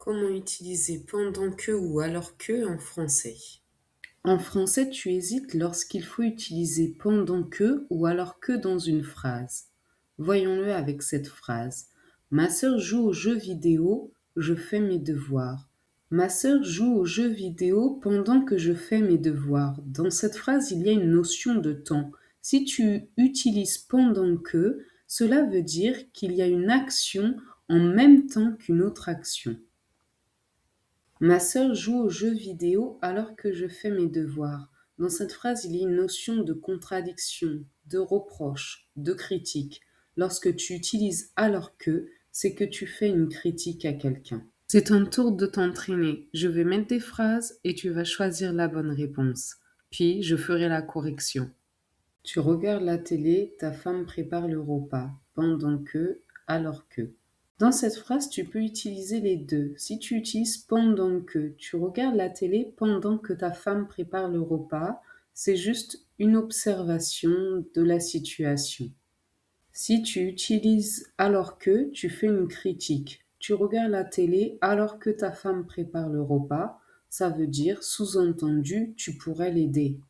Comment utiliser pendant que ou alors que en français? En français, tu hésites lorsqu'il faut utiliser pendant que ou alors que dans une phrase. Voyons-le avec cette phrase. Ma sœur joue aux jeux vidéo, je fais mes devoirs. Ma sœur joue aux jeux vidéo pendant que je fais mes devoirs. Dans cette phrase, il y a une notion de temps. Si tu utilises pendant que, cela veut dire qu'il y a une action en même temps qu'une autre action. Ma sœur joue aux jeux vidéo alors que je fais mes devoirs. Dans cette phrase, il y a une notion de contradiction, de reproche, de critique. Lorsque tu utilises alors que, c'est que tu fais une critique à quelqu'un. C'est ton tour de t'entraîner. Je vais mettre des phrases et tu vas choisir la bonne réponse. Puis, je ferai la correction. Tu regardes la télé, ta femme prépare le repas, pendant que, alors que. Dans cette phrase, tu peux utiliser les deux. Si tu utilises pendant que, tu regardes la télé pendant que ta femme prépare le repas, c'est juste une observation de la situation. Si tu utilises alors que, tu fais une critique. Tu regardes la télé alors que ta femme prépare le repas, ça veut dire, sous-entendu, tu pourrais l'aider.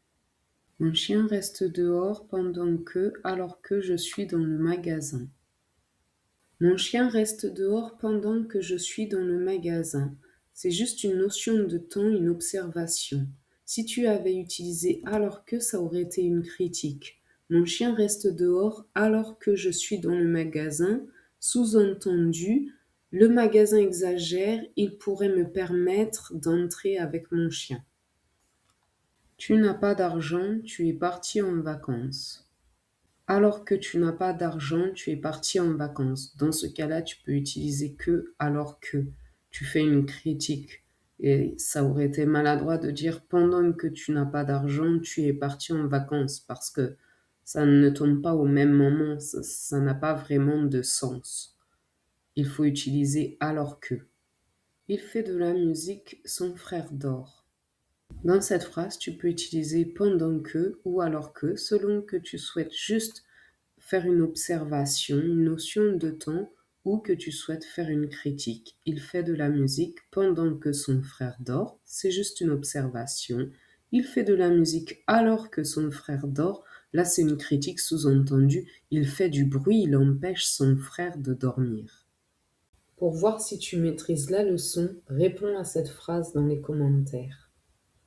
Mon chien reste dehors pendant que, alors que je suis dans le magasin. Mon chien reste dehors pendant que je suis dans le magasin. C'est juste une notion de temps, une observation. Si tu avais utilisé alors que, ça aurait été une critique. Mon chien reste dehors alors que je suis dans le magasin. Sous-entendu, le magasin exagère, il pourrait me permettre d'entrer avec mon chien. Tu n'as pas d'argent, tu es parti en vacances. Alors que tu n'as pas d'argent, tu es parti en vacances. Dans ce cas-là, tu peux utiliser que alors que tu fais une critique. Et ça aurait été maladroit de dire pendant que tu n'as pas d'argent, tu es parti en vacances parce que ça ne tombe pas au même moment. Ça n'a pas vraiment de sens. Il faut utiliser alors que. Il fait de la musique, son frère dort. Dans cette phrase, tu peux utiliser pendant que ou alors que selon que tu souhaites juste faire une observation, une notion de temps ou que tu souhaites faire une critique. Il fait de la musique pendant que son frère dort, c'est juste une observation. Il fait de la musique alors que son frère dort, là c'est une critique sous-entendue. Il fait du bruit, il empêche son frère de dormir. Pour voir si tu maîtrises la leçon, réponds à cette phrase dans les commentaires.